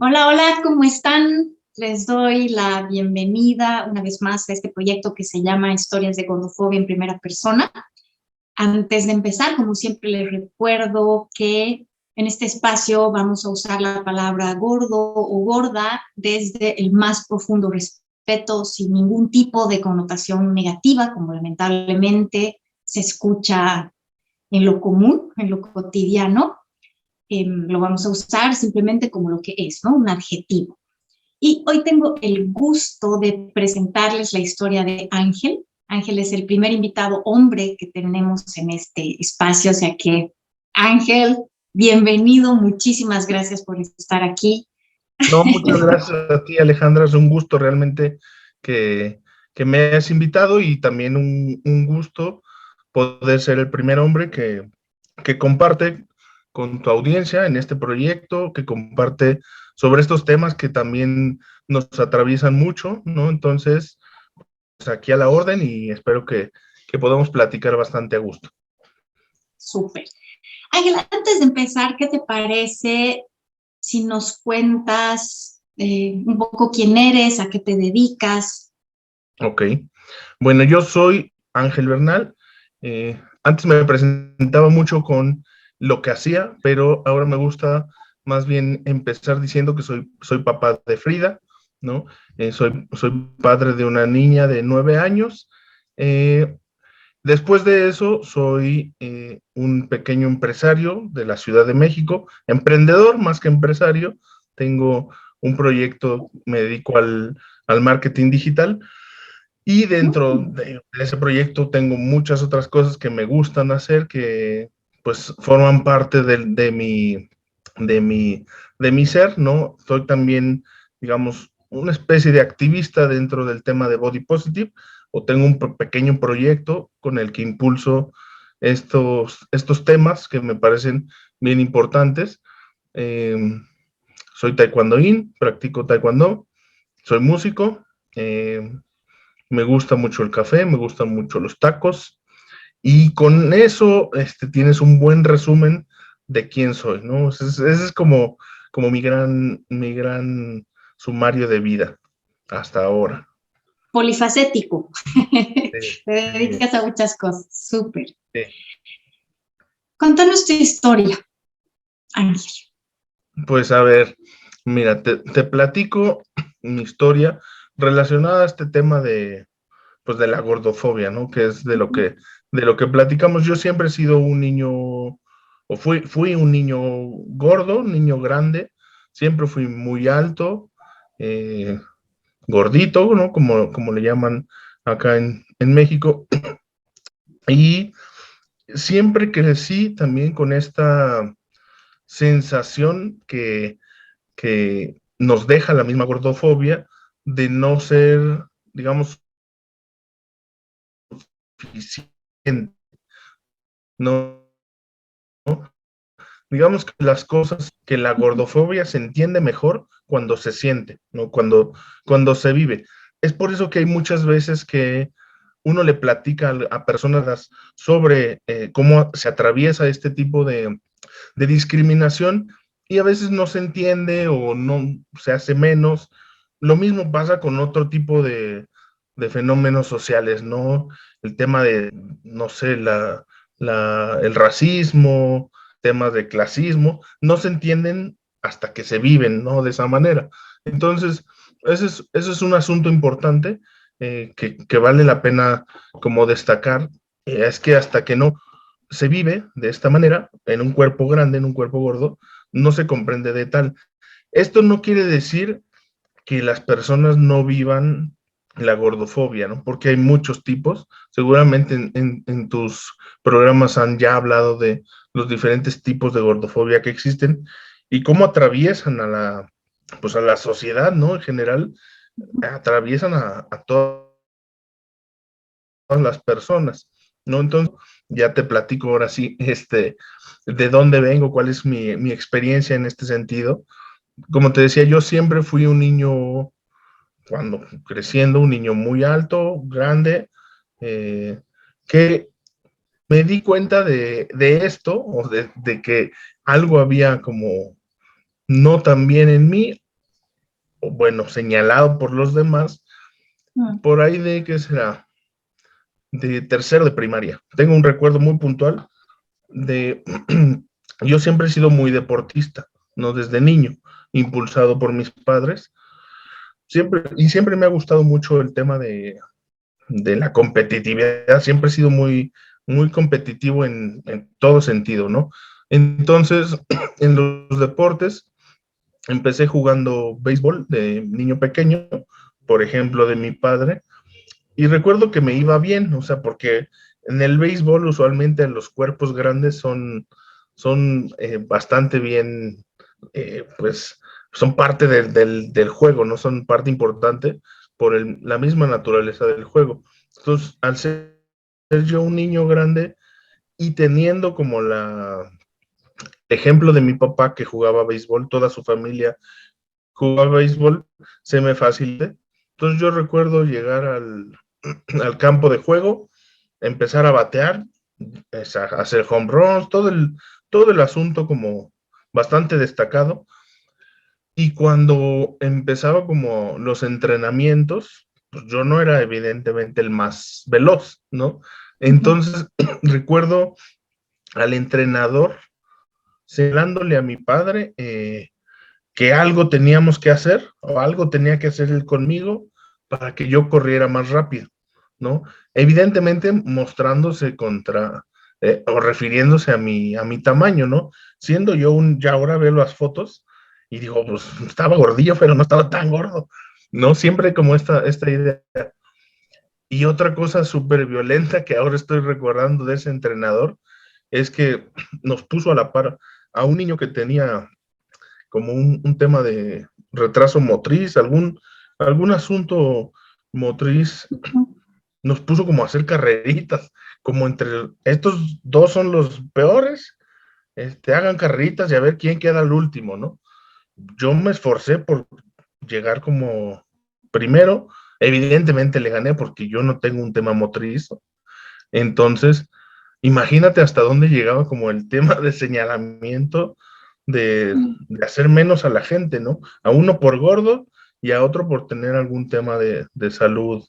Hola, hola, ¿cómo están? Les doy la bienvenida una vez más a este proyecto que se llama Historias de Gordofobia en Primera Persona. Antes de empezar, como siempre, les recuerdo que en este espacio vamos a usar la palabra gordo o gorda desde el más profundo respeto, sin ningún tipo de connotación negativa, como lamentablemente se escucha en lo común, en lo cotidiano. Lo vamos a usar simplemente como lo que es, ¿no? Un adjetivo. Y hoy tengo el gusto de presentarles la historia de Ángel. Ángel es el primer invitado hombre que tenemos en este espacio, o sea que Ángel, bienvenido, muchísimas gracias por estar aquí. No, muchas gracias a ti, Alejandra. Es un gusto realmente que, que me hayas invitado y también un gusto poder ser el primer hombre que comparte con tu audiencia en este proyecto, que comparte sobre estos temas que también nos atraviesan mucho, ¿no? Entonces, pues aquí a la orden y espero que podamos platicar bastante a gusto. Súper. Ángel, antes de empezar, ¿qué te parece si nos cuentas un poco quién eres, a qué te dedicas? Ok. Bueno, yo soy Ángel Bernal. Antes me presentaba mucho con lo que hacía, pero ahora me gusta más bien empezar diciendo que soy papá de Frida, ¿no? Soy padre de una niña de 9 años. Eh, Después de eso, soy un pequeño empresario de la Ciudad de México, emprendedor más que empresario. Tengo un proyecto, me dedico al marketing digital y dentro de ese proyecto tengo muchas otras cosas que me gustan hacer que pues forman parte de mi, de mi ser, ¿no? Soy también, digamos, una especie de activista dentro del tema de Body Positive o tengo un pequeño proyecto con el que impulso estos temas que me parecen bien importantes. Eh, Soy taekwondoín, practico taekwondo, soy músico, eh, me gusta mucho el café, me gustan mucho los tacos, y con eso tienes un buen resumen de quién soy, ¿no? Ese es como mi gran sumario de vida hasta ahora. Polifacético. Sí, Te sí, dedicas a muchas cosas. Súper. sí. Contanos tu historia, Ángel. Pues a ver, mira, te platico mi historia relacionada a este tema pues de la gordofobia, ¿no? Que es de lo que platicamos. Yo siempre he sido un niño, o fui un niño gordo, un niño grande, siempre fui muy alto, eh, gordito, ¿no? Como le llaman acá en México. Y siempre crecí también con esta sensación que nos deja la misma gordofobia de no ser, digamos, suficiente, ¿no? Digamos que las cosas, que la gordofobia se entiende mejor cuando se siente, ¿no? Cuando se vive. Es por eso que hay muchas veces que uno le platica a personas sobre cómo se atraviesa este tipo de discriminación y a veces no se entiende o no se hace menos. Lo mismo pasa con otro tipo de fenómenos sociales, ¿no? El tema de, no sé, el racismo, temas de clasismo, no se entienden hasta que se viven, ¿no? De esa manera. Entonces, ese es un asunto importante que vale la pena como destacar, es que hasta que no se vive de esta manera, en un cuerpo grande, en un cuerpo gordo, no se comprende de tal. Esto no quiere decir que las personas no vivan la gordofobia, ¿no? Porque hay muchos tipos. Seguramente en tus programas han ya hablado de los diferentes tipos de gordofobia que existen y cómo atraviesan pues a la sociedad, ¿no? En general, atraviesan a todas las personas, ¿no? Entonces, ya te platico ahora sí, de dónde vengo, cuál es mi experiencia en este sentido. Como te decía, yo siempre fui un niño, cuando creciendo, un niño muy alto, grande, que me di cuenta de esto, o de que algo había como no tan bien en mí, bueno, señalado por los demás, por ahí de, ¿qué será? De tercero de primaria. Tengo un recuerdo muy puntual de, yo siempre he sido muy deportista, ¿no? Desde niño, impulsado por mis padres. Siempre me ha gustado mucho el tema de la competitividad, siempre he sido muy competitivo en todo sentido, ¿no? Entonces, en los deportes, empecé jugando béisbol de niño pequeño, por ejemplo, de mi padre, y recuerdo que me iba bien, o sea, porque en el béisbol usualmente los cuerpos grandes son bastante bien, pues son parte del juego, no son parte importante por la misma naturaleza del juego. Entonces, al ser yo un niño grande y teniendo como ejemplo de mi papá que jugaba béisbol, toda su familia jugaba béisbol, se me facilita. Entonces yo recuerdo llegar al campo de juego, empezar a batear, a hacer home runs, todo el asunto como bastante destacado. Y cuando empezaba como los entrenamientos, pues yo no era evidentemente el más veloz, ¿no? Entonces recuerdo al entrenador señalándole a mi padre que algo teníamos que hacer o algo tenía que hacer él conmigo para que yo corriera más rápido, ¿no? Evidentemente mostrándose o refiriéndose a mi tamaño, ¿no? Siendo yo ya ahora veo las fotos y digo, pues estaba gordillo, pero no estaba tan gordo, ¿no? Siempre como esta idea. Y otra cosa súper violenta que ahora estoy recordando de ese entrenador es que nos puso a la par a un niño que tenía como un tema de retraso motriz, algún asunto motriz, nos puso como a hacer carreritas, como entre estos dos son los peores, hagan carreritas y a ver quién queda al último, ¿no? Yo me esforcé por llegar como primero, evidentemente le gané porque yo no tengo un tema motriz, entonces imagínate hasta dónde llegaba como el tema de señalamiento de hacer menos a la gente, ¿no? A uno por gordo y a otro por tener algún tema de salud,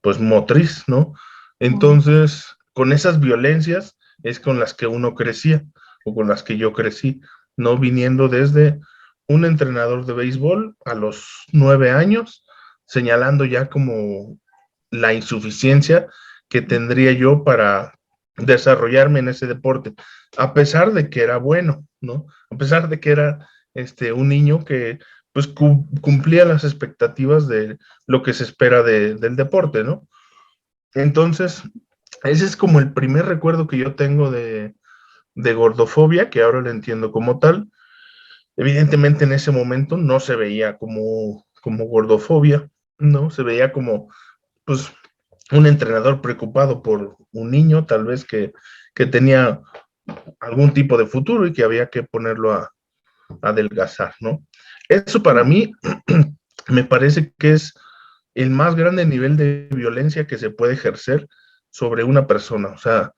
pues motriz, ¿no? Entonces, con esas violencias es con las que uno crecía, o con las que yo crecí, ¿no? Viniendo desde un entrenador de béisbol a los 9 años, señalando ya como la insuficiencia que tendría yo para desarrollarme en ese deporte, a pesar de que era bueno, ¿no? A pesar de que era un niño que pues cumplía las expectativas de lo que se espera del deporte, ¿no? Entonces, ese es como el primer recuerdo que yo tengo de gordofobia, que ahora lo entiendo como tal. Evidentemente en ese momento no se veía como gordofobia, ¿no? Se veía como, pues, un entrenador preocupado por un niño, tal vez que tenía algún tipo de futuro y que había que ponerlo a adelgazar, ¿no? Eso para mí me parece que es el más grande nivel de violencia que se puede ejercer sobre una persona. O sea,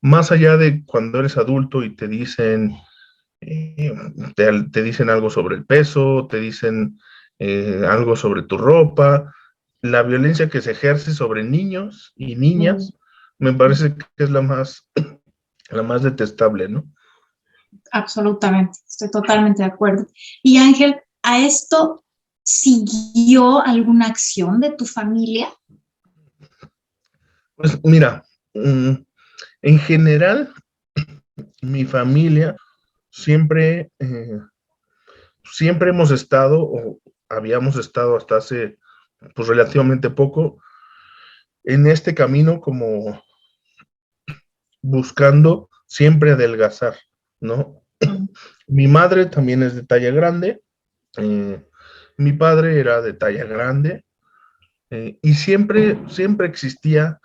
más allá de cuando eres adulto y eh, te dicen algo sobre el peso, te dicen algo sobre tu ropa, la violencia que se ejerce sobre niños y niñas, me parece que es la más detestable, ¿no? Absolutamente, estoy totalmente de acuerdo. Y Ángel, ¿a esto siguió alguna acción de tu familia? Pues mira, en general, mi familia siempre, siempre hemos estado, o habíamos estado hasta hace pues relativamente poco, en este camino como buscando siempre adelgazar, ¿no? Mi madre también es de talla grande, eh, mi padre era de talla grande, y siempre existía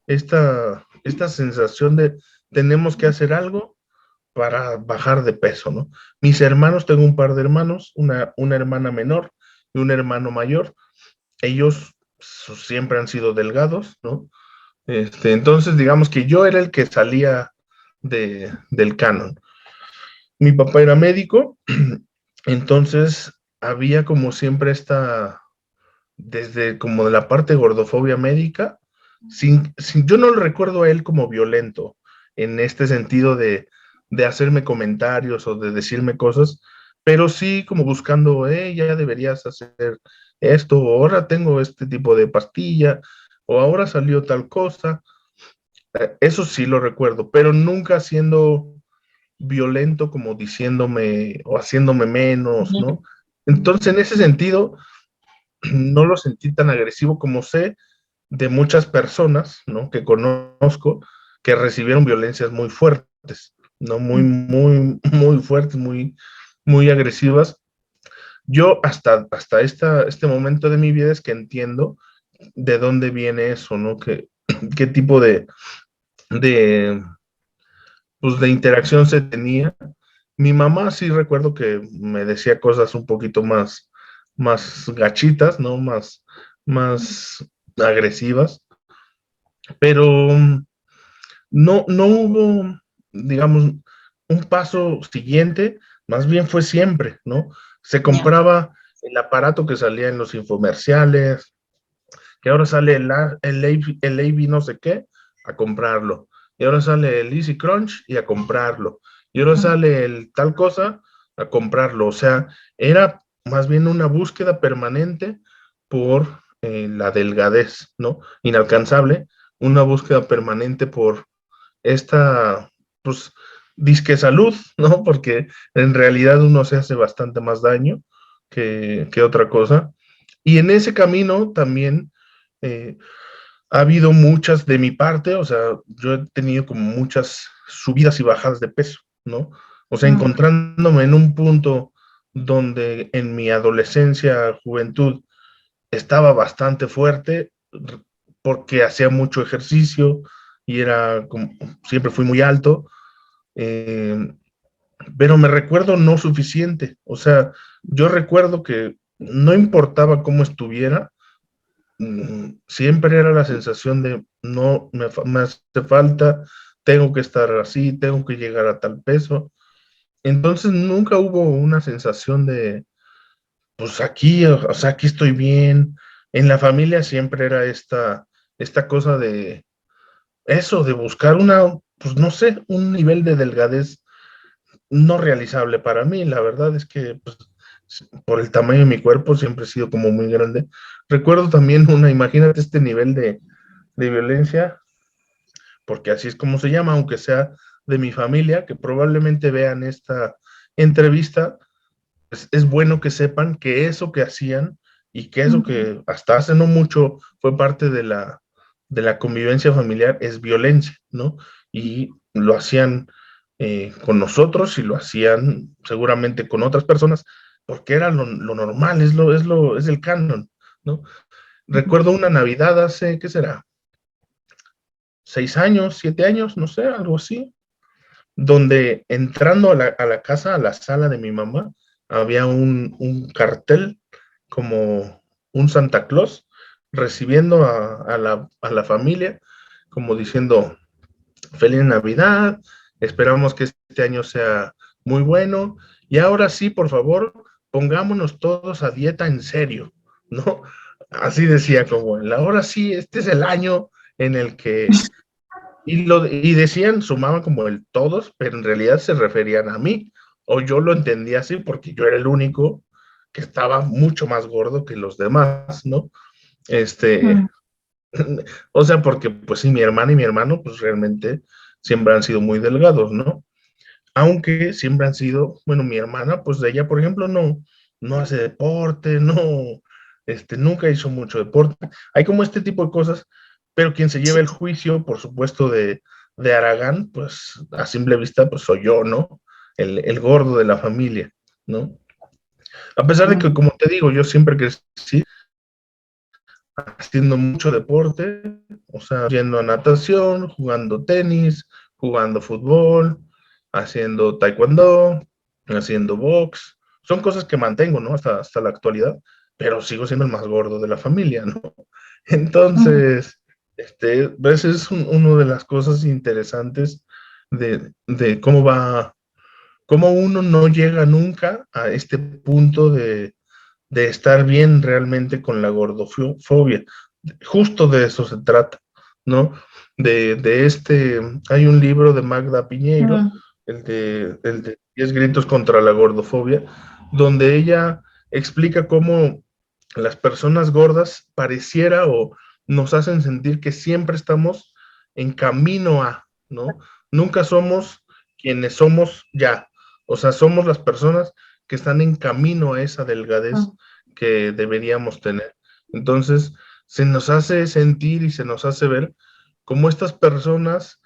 esta sensación de tenemos que hacer algo para bajar de peso, ¿no? Mis hermanos, tengo un par de hermanos, una hermana menor y un hermano mayor, ellos siempre han sido delgados, ¿no? Entonces, digamos que yo era el que salía del canon. Mi papá era médico, entonces había como siempre desde como de la parte de gordofobia médica, yo no lo recuerdo a él como violento, en este sentido de hacerme comentarios o de decirme cosas, pero sí como buscando, ya deberías hacer esto, o ahora tengo este tipo de pastilla, o ahora salió tal cosa. Eso sí lo recuerdo, pero nunca siendo violento como diciéndome o haciéndome menos, ¿no? Entonces, en ese sentido, no lo sentí tan agresivo como sé de muchas personas, ¿no? Que conozco que recibieron violencias muy fuertes, ¿no? Muy fuertes, muy agresivas. Yo hasta este momento de mi vida es que entiendo de dónde viene eso, ¿no? Qué tipo de, pues, de interacción se tenía. Mi mamá sí recuerdo que me decía cosas un poquito más gachitas, ¿no? Más agresivas, pero no hubo, digamos, un paso siguiente, más bien fue siempre, ¿no? Se Ya. compraba el aparato que salía en los infomerciales, que ahora sale el AB no sé qué, a comprarlo. Y ahora sale el Easy Crunch y a comprarlo. Y ahora sale el tal cosa a comprarlo. O sea, era más bien una búsqueda permanente por la delgadez, ¿no? Inalcanzable, una búsqueda permanente por esta, pues, disque salud, ¿no? Porque en realidad uno se hace bastante más daño que otra cosa. Y en ese camino también eh, ha habido muchas de mi parte, o sea, yo he tenido como muchas subidas y bajadas de peso, ¿no? O sea, encontrándome en un punto donde en mi adolescencia, juventud, estaba bastante fuerte porque hacía mucho ejercicio y era como, siempre fui muy alto, eh, pero me recuerdo no suficiente, o sea, yo recuerdo que no importaba cómo estuviera, siempre era la sensación de no me hace falta, tengo que estar así, tengo que llegar a tal peso. Entonces nunca hubo una sensación de, pues aquí, o sea, aquí estoy bien. En la familia siempre era esta cosa de eso, de buscar pues no sé, un nivel de delgadez no realizable para mí. La verdad es que pues, por el tamaño de mi cuerpo siempre he sido como muy grande. Recuerdo también imagínate este nivel de violencia, porque así es como se llama, aunque sea de mi familia, que probablemente vean esta entrevista, pues es bueno que sepan que eso que hacían y que eso que hasta hace no mucho fue parte de la convivencia familiar es violencia, ¿no? Y lo hacían con nosotros y lo hacían seguramente con otras personas, porque era lo normal, es el canon, ¿no? Recuerdo una Navidad hace, ¿qué será? 6 años, 7 años, no sé, algo así, donde entrando a la casa, a la sala de mi mamá, había un cartel como un Santa Claus recibiendo a la familia, como diciendo, feliz Navidad, esperamos que este año sea muy bueno, y ahora sí, por favor, pongámonos todos a dieta en serio, ¿no? Así decía como él, ahora sí, este es el año en el que y decían, sumaban como el todos, pero en realidad se referían a mí, o yo lo entendía así porque yo era el único que estaba mucho más gordo que los demás, ¿no? Este, o sea, porque pues sí, mi hermana y mi hermano pues realmente siempre han sido muy delgados, ¿no? Aunque siempre han sido, bueno, mi hermana, pues de ella, por ejemplo, no hace deporte, nunca hizo mucho deporte. Hay como este tipo de cosas, pero quien se lleva el juicio, por supuesto, de Aragán, pues a simple vista, pues soy yo, ¿no? El gordo de la familia, ¿no? A pesar de que, como te digo, yo siempre crecí haciendo mucho deporte, o sea, yendo a natación, jugando tenis, jugando fútbol, haciendo taekwondo, haciendo box. Son cosas que mantengo, ¿no? Hasta la actualidad, pero sigo siendo el más gordo de la familia, ¿no? Entonces, esa es una de las cosas interesantes de cómo uno no llega nunca a este punto de estar bien realmente con la gordofobia. Justo de eso se trata, ¿no? Hay un libro de Magda Piñeiro, Mm, el de 10 gritos contra la gordofobia, donde ella explica cómo las personas gordas pareciera o nos hacen sentir que siempre estamos en camino a, ¿no? Nunca somos quienes somos ya. O sea, somos las personas que están en camino a esa delgadez mm, que deberíamos tener. Entonces, se nos hace sentir y se nos hace ver como estas personas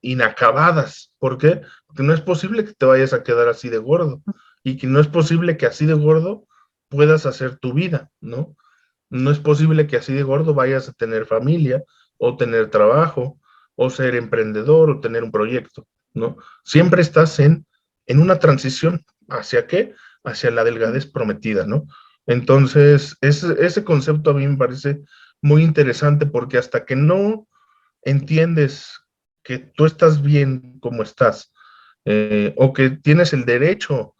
inacabadas. ¿Por qué? Porque no es posible que te vayas a quedar así de gordo y que no es posible que así de gordo puedas hacer tu vida, ¿no? No es posible que así de gordo vayas a tener familia o tener trabajo o ser emprendedor o tener un proyecto, ¿no? Siempre estás en una transición. ¿Hacia qué? Hacia la delgadez prometida, ¿no? Entonces, ese concepto a mí me parece muy interesante porque hasta que no entiendes que tú estás bien como estás, o que tienes el derecho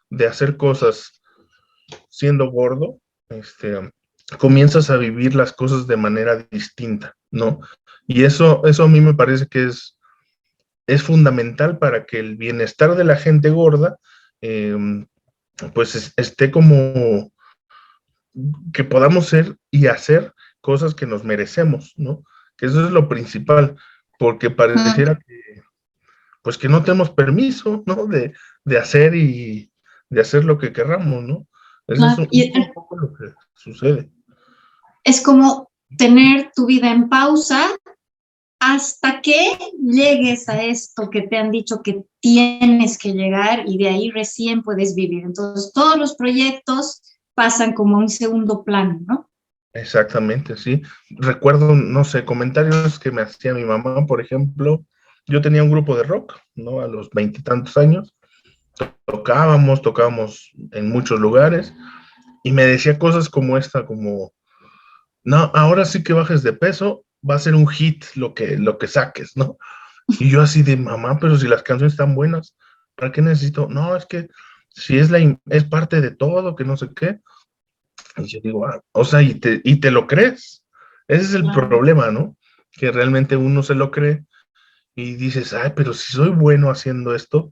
de hacer cosas siendo gordo, comienzas a vivir las cosas de manera distinta, ¿no? Y eso a mí me parece que es fundamental para que el bienestar de la gente gorda, eh, pues esté como que podamos ser y hacer cosas que nos merecemos, ¿no? Que eso es lo principal, porque mm, pareciera que, pues que no tenemos permiso, ¿no? De hacer y de hacer lo que querramos, ¿no? Eso es claro. Y un poco lo que sucede. es como tener tu vida en pausa hasta que llegues a esto que te han dicho que tienes que llegar y de ahí recién puedes vivir. Entonces, todos los proyectos pasan como a un segundo plano, ¿no? Exactamente, sí. Recuerdo, no sé, comentarios que me hacía mi mamá, por ejemplo. Yo tenía un grupo de rock, ¿no? A los 20 y tantos años. Tocábamos en muchos lugares y me decía cosas como esta, como, no, ahora sí que bajes de peso, va a ser un hit lo que saques, ¿no? Y yo así de, mamá, pero si las canciones están buenas, ¿para qué necesito? No, es que si es parte de todo, que no sé qué. Y yo digo, o sea, y te lo crees. Ese es el Claro. problema, ¿no? Que realmente uno se lo cree y dices, ay, pero si soy bueno haciendo esto,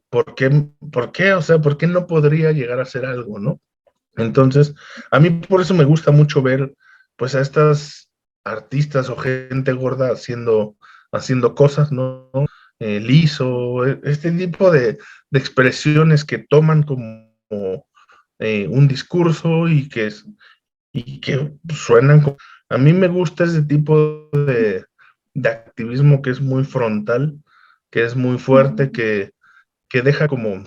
¿por qué? O sea, ¿por qué no podría llegar a hacer algo, no? Entonces, a mí por eso me gusta mucho ver, pues, a estas artistas o gente gorda haciendo cosas, ¿no? Liso, este tipo de expresiones que toman como un discurso y que suenan como... A mí me gusta ese tipo de activismo que es muy frontal, que es muy fuerte, que deja como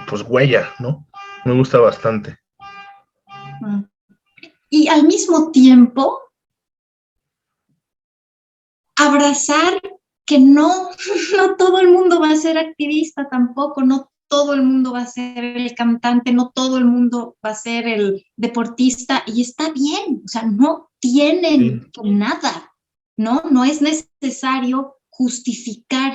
pues huella, ¿no? Me gusta bastante. Y al mismo tiempo, abrazar que no, no todo el mundo va a ser activista tampoco, no todo el mundo va a ser el cantante, no todo el mundo va a ser el deportista y está bien, o sea, no Sí, tienen nada, ¿no? No es necesario justificar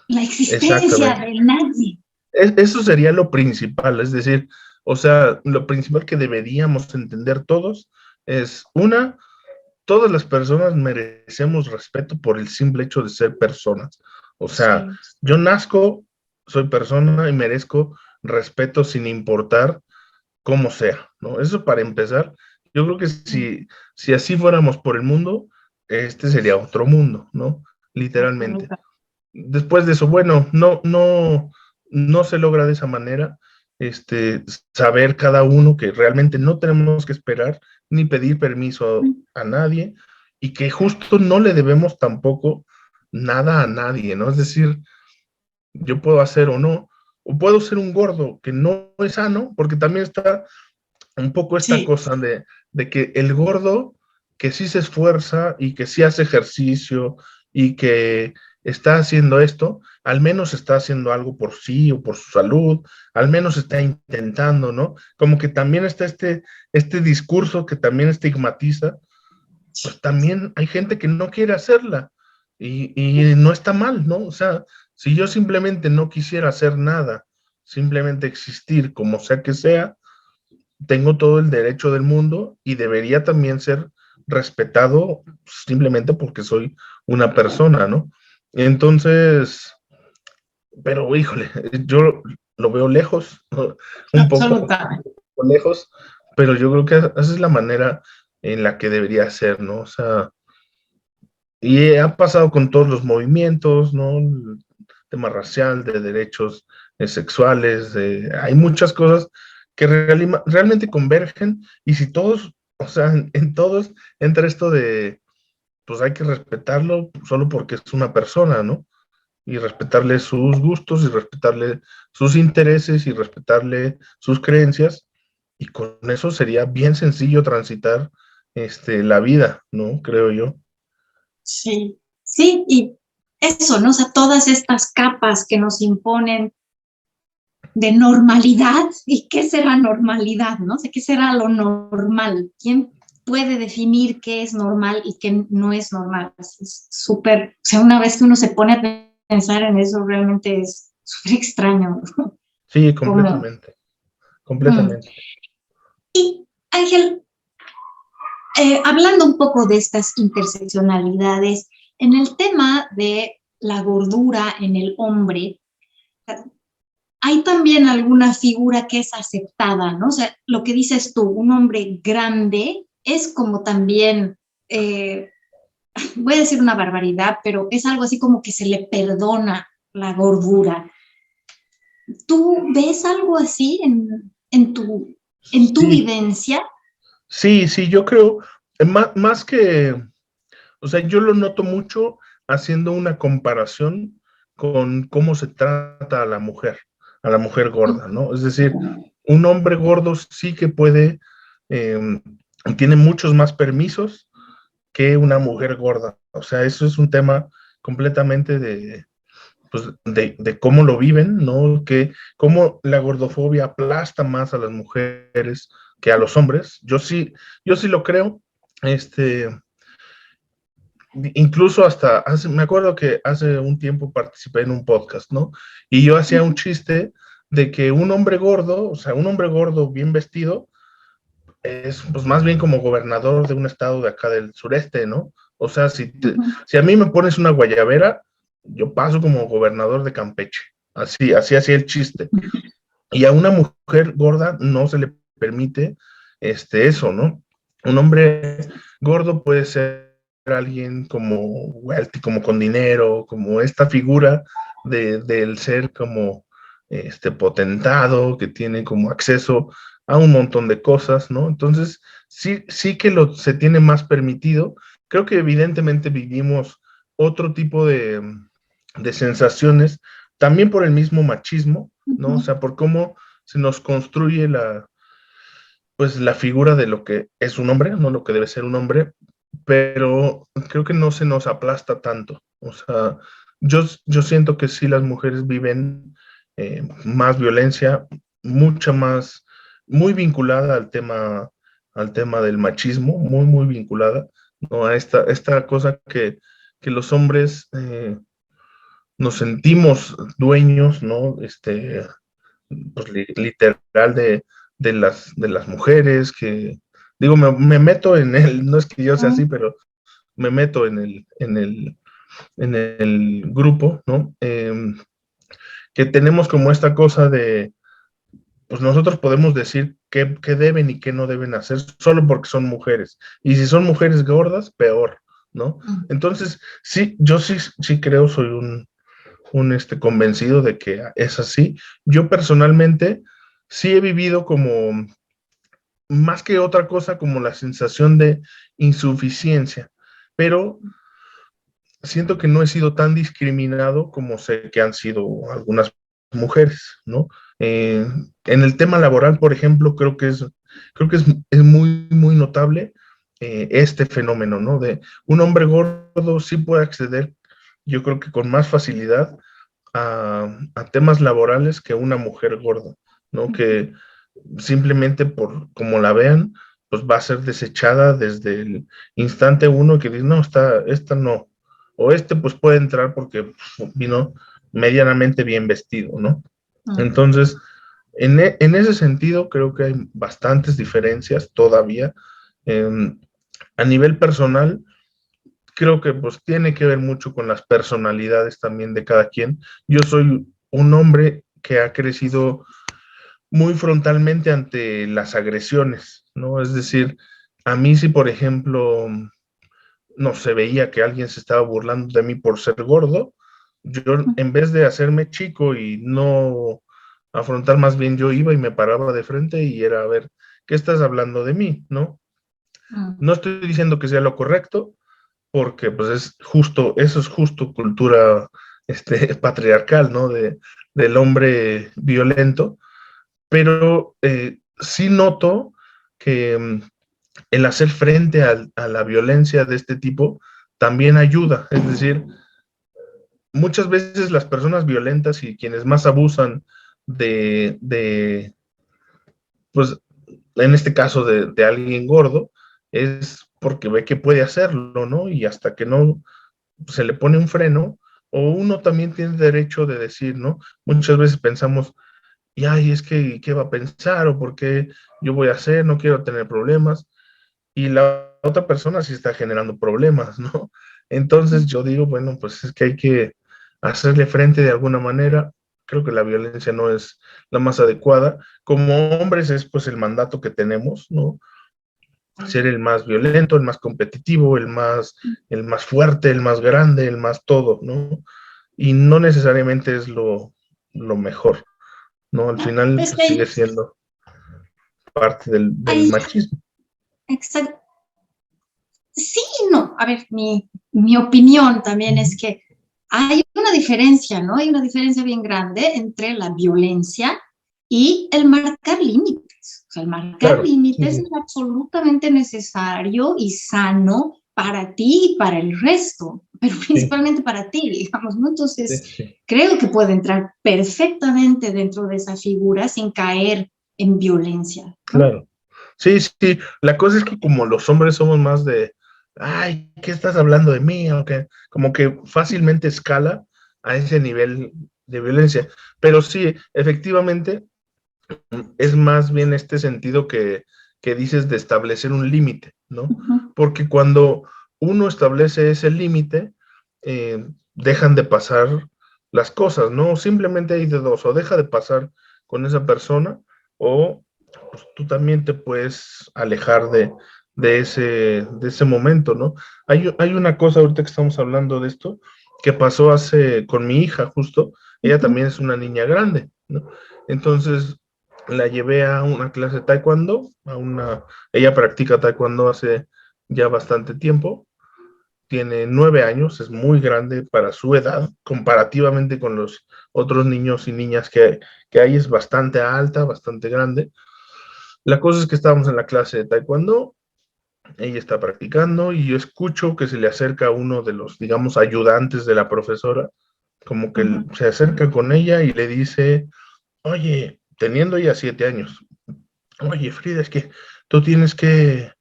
la existencia exactamente. de nadie. Eso sería lo principal, es decir, o sea, lo principal que deberíamos entender todos es, una, todas las personas merecemos respeto por el simple hecho de ser personas. O sea, Sí. yo nazco, soy persona y merezco respeto sin importar cómo sea, ¿no? Eso para empezar, yo creo que si así fuéramos por el mundo, este sería otro mundo, ¿no? Literalmente. Absoluta. Después de eso, bueno, no se logra de esa manera, saber cada uno que realmente no tenemos que esperar ni pedir permiso a nadie y que justo no le debemos tampoco nada a nadie, ¿no? Es decir, yo puedo hacer o no, o puedo ser un gordo que no es sano, porque también está un poco esta Sí, cosa de que el gordo que sí se esfuerza y que sí hace ejercicio y que está haciendo esto, al menos está haciendo algo por sí o por su salud, al menos está intentando, ¿no? Como que también está este discurso que también estigmatiza, pues también hay gente que no quiere hacerla y no está mal, ¿no? O sea, si yo simplemente no quisiera hacer nada, simplemente existir como sea que sea, tengo todo el derecho del mundo y debería también ser respetado simplemente porque soy una persona, ¿no? Entonces, pero híjole, yo lo veo lejos, ¿no? Un poco Absolutamente. lejos, pero yo creo que esa es la manera en la que debería ser, ¿no? O sea, y ha pasado con todos los movimientos, ¿no? El tema racial, de derechos sexuales, hay muchas cosas que realmente convergen y si todos, o sea, en todos entra esto de, pues hay que respetarlo solo porque es una persona, ¿no? Y respetarle sus gustos y respetarle sus intereses y respetarle sus creencias y con eso sería bien sencillo transitar la vida, ¿no? Creo yo. Sí, sí, y eso, ¿no? O sea, todas estas capas que nos imponen de normalidad, ¿y qué será normalidad, no? O sea, ¿qué será lo normal? ¿Quién puede definir qué es normal y qué no es normal? Es súper, o sea, una vez que uno se pone a pensar en eso, realmente es súper extraño, ¿no? Sí, Como, completamente, completamente. Y Ángel, hablando un poco de estas interseccionalidades, en el tema de la gordura en el hombre, hay también alguna figura que es aceptada, ¿no? O sea, lo que dices tú, un hombre grande es como también, eh, voy a decir una barbaridad, pero es algo así como que se le perdona la gordura. ¿Tú ves algo así en tu Sí, vivencia? sí, sí, yo creo, más que, o sea, yo lo noto mucho haciendo una comparación con cómo se trata a la mujer gorda, ¿no? Es decir, un hombre gordo sí que puede, eh, tiene muchos más permisos que una mujer gorda. O sea, eso es un tema completamente pues, de cómo lo viven, ¿no? Que cómo la gordofobia aplasta más a las mujeres que a los hombres. Yo sí lo creo. Este, incluso hasta, me acuerdo que hace un tiempo participé en un podcast, ¿no? Y yo hacía un chiste de que un hombre gordo, o sea, un hombre gordo bien vestido, es pues más bien como gobernador de un estado de acá del sureste, ¿no? O sea, si a mí me pones una guayabera, yo paso como gobernador de Campeche. Así hacía el chiste. Y a una mujer gorda no se le permite eso, ¿no? Un hombre gordo puede ser alguien como wealthy, como con dinero, como esta figura del ser como potentado, que tiene como acceso a un montón de cosas, ¿no? Entonces, sí que se tiene más permitido. Creo que evidentemente vivimos otro tipo de sensaciones, también por el mismo machismo, ¿no? O sea, por cómo se nos construye pues la figura de lo que es un hombre, no lo que debe ser un hombre, pero creo que no se nos aplasta tanto. O sea, yo siento que sí las mujeres viven más violencia, mucha más, muy vinculada al tema del machismo, muy vinculada, ¿no? A esta cosa que los hombres nos sentimos dueños, ¿no? Pues literal de las mujeres, que digo, me meto en el, no es que yo sea así, pero me meto en el grupo, ¿no? Que tenemos como esta cosa de, pues nosotros podemos decir qué deben y qué no deben hacer solo porque son mujeres. Y si son mujeres gordas, peor, ¿no? Entonces, sí, yo sí creo, soy convencido de que es así. Yo personalmente sí he vivido como, más que otra cosa, como la sensación de insuficiencia, pero siento que no he sido tan discriminado como sé que han sido algunas mujeres, ¿no? En el tema laboral, por ejemplo, creo que es muy notable este fenómeno, ¿no? De un hombre gordo sí puede acceder, yo creo que con más facilidad a temas laborales que una mujer gorda, ¿no? Que simplemente por como la vean, pues va a ser desechada desde el instante uno que dice, no, esta no, o pues puede entrar porque vino medianamente bien vestido, ¿no? Entonces, En ese sentido, creo que hay bastantes diferencias todavía. Em, a nivel personal, creo que pues tiene que ver mucho con las personalidades también de cada quien. Yo soy un hombre que ha crecido muy frontalmente ante las agresiones, ¿no? Es decir, a mí si, por ejemplo, no se veía que alguien se estaba burlando de mí por ser gordo, yo en vez de hacerme chico y no afrontar, más bien yo iba y me paraba de frente y era, a ver, ¿qué estás hablando de mí? ¿No? Mm. No estoy diciendo que sea lo correcto, porque pues es justo, eso es justo cultura patriarcal, ¿no? Del hombre violento, pero sí noto que el hacer frente a la violencia de este tipo también ayuda. Es decir, muchas veces las personas violentas y quienes más abusan de pues en este caso de alguien gordo, es porque ve que puede hacerlo, ¿no? Y hasta que no se le pone un freno, o uno también tiene derecho de decir, ¿no? Muchas veces pensamos, y ay, es que, ¿qué va a pensar? ¿O por qué yo voy a hacer? No quiero tener problemas. Y la otra persona sí está generando problemas, ¿no? Entonces yo digo, bueno, pues es que hay que hacerle frente de alguna manera. Creo que la violencia no es la más adecuada. Como hombres es pues el mandato que tenemos, ¿no? Ser el más violento, el más competitivo, el más fuerte, el más grande, el más todo, ¿no? Y no necesariamente es lo mejor, ¿no? Al final Es pues, sigue que siendo parte del hay, machismo. exacto. Sí, no. A ver, mi opinión también es que hay una diferencia, ¿no? Hay una diferencia bien grande entre la violencia y el marcar límites. O sea, el marcar Claro, sí, límites es sí, absolutamente necesario y sano para ti y para el resto, pero sí, principalmente para ti, digamos, ¿no? sí, Entonces, sí, creo que puede entrar perfectamente dentro de esa figura sin caer en violencia, ¿no? claro. Sí, sí, la cosa es que como los hombres somos más de, ay, ¿qué estás hablando de mí? Aunque como que fácilmente escala a ese nivel de violencia. Pero sí, efectivamente, es más bien este sentido que dices de establecer un límite, ¿no? Ujú. Porque cuando uno establece ese límite, dejan de pasar las cosas, ¿no? Simplemente hay de dos, o deja de pasar con esa persona, o pues, tú también te puedes alejar de ese momento, ¿no? Hay una cosa ahorita que estamos hablando de esto, que pasó con mi hija justo, ella Ujú. también es una niña grande, ¿no? Entonces, la llevé a una clase de taekwondo, ella practica taekwondo hace ya bastante tiempo, tiene 9 años, es muy grande para su edad, comparativamente con los otros niños y niñas que hay, es bastante alta, bastante grande. La cosa es que estábamos en la clase de taekwondo, ella está practicando y yo escucho que se le acerca uno de los, digamos, ayudantes de la profesora, como que Ujú. se acerca con ella y le dice, oye, teniendo ella 7 años, oye, Frida, es que tú tienes que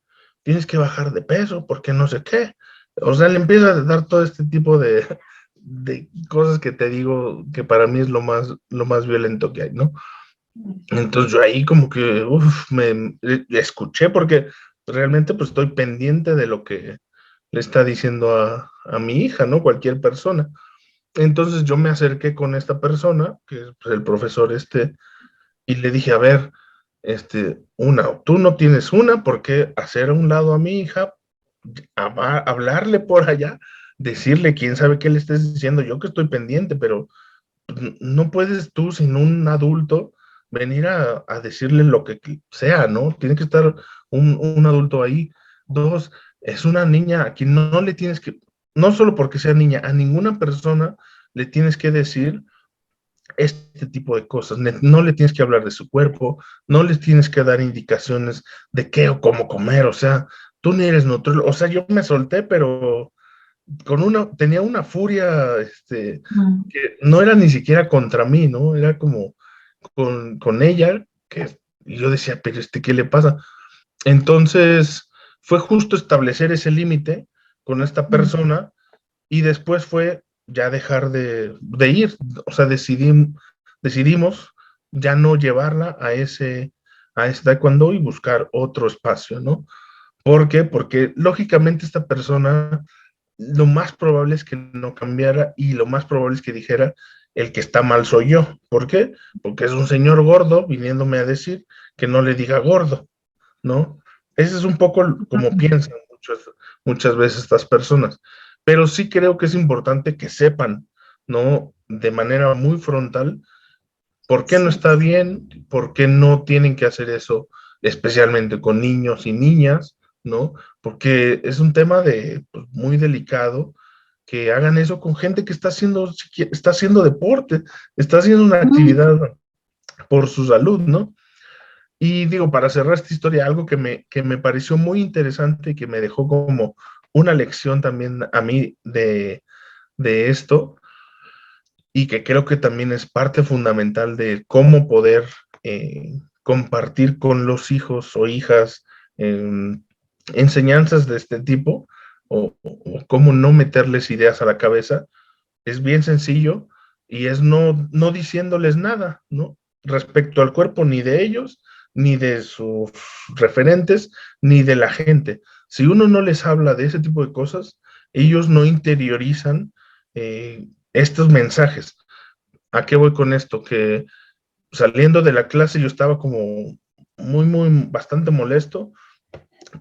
bajar de peso porque no sé qué. O sea, le empieza a dar todo este tipo de cosas que te digo que para mí es lo más violento que hay, ¿no? Entonces yo ahí como que, le escuché porque realmente pues estoy pendiente de lo que le está diciendo a mi hija, ¿no? Cualquier persona. Entonces yo me acerqué con esta persona, que es pues, el profesor y le dije, a ver, tú no tienes por qué hacer a un lado a mi hija, hablarle por allá, decirle quién sabe qué le estés diciendo, yo que estoy pendiente, pero no puedes tú sin un adulto venir a decirle lo que sea, ¿no? Tiene que estar un adulto ahí. Dos, es una niña a quien no le tienes que, no solo porque sea niña, a ninguna persona le tienes que decir este tipo de cosas. No le tienes que hablar de su cuerpo, no les tienes que dar indicaciones de qué o cómo comer, o sea, tú ni eres nutriólogo. O sea, yo me solté, pero tenía una furia, Mm. que no era ni siquiera contra mí, ¿no? Era como con ella, y yo decía, pero ¿qué le pasa? Entonces, fue justo establecer ese límite con esta Mm. persona y después fue ya dejar de ir, o sea, decidimos ya no llevarla a ese taekwondo y buscar otro espacio, ¿no? ¿Por qué? Porque lógicamente esta persona lo más probable es que no cambiara y lo más probable es que dijera, el que está mal soy yo. ¿Por qué? Porque es un señor gordo viniéndome a decir que no le diga gordo, ¿no? Ese es un poco como piensan muchas veces estas personas. Pero sí creo que es importante que sepan, ¿no? De manera muy frontal, por qué no Sí. está bien, por qué no tienen que hacer eso, especialmente con niños y niñas, ¿no? Porque es un tema de, pues, muy delicado que hagan eso con gente que está haciendo deporte, está haciendo una actividad por su salud, ¿no? Y digo, para cerrar esta historia, algo que me pareció muy interesante y que me dejó como una lección también a mí de esto, y que creo que también es parte fundamental de cómo poder compartir con los hijos o hijas eh, enseñanzas de este tipo, o cómo no meterles ideas a la cabeza, es bien sencillo y es no diciéndoles nada, ¿no? Respecto al cuerpo, ni de ellos, ni de sus referentes, ni de la gente. Si uno no les habla de ese tipo de cosas, ellos no interiorizan estos mensajes. ¿A qué voy con esto? Que saliendo de la clase yo estaba como bastante molesto,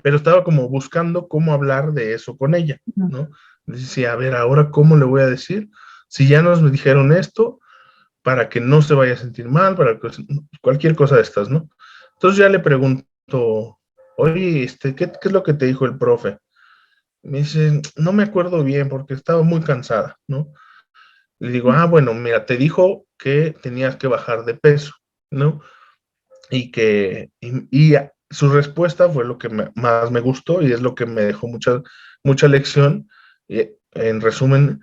pero estaba como buscando cómo hablar de eso con ella, ¿no? Decía, a ver, ahora cómo le voy a decir, si ya nos dijeron esto, para que no se vaya a sentir mal, para que cualquier cosa de estas, ¿no? Entonces ya le pregunto, oye, ¿qué es lo que te dijo el profe? Me dice, no me acuerdo bien porque estaba muy cansada, ¿no? Le digo, bueno, mira, te dijo que tenías que bajar de peso, ¿no? Y su respuesta fue lo que más me gustó y es lo que me dejó mucha lección. En resumen,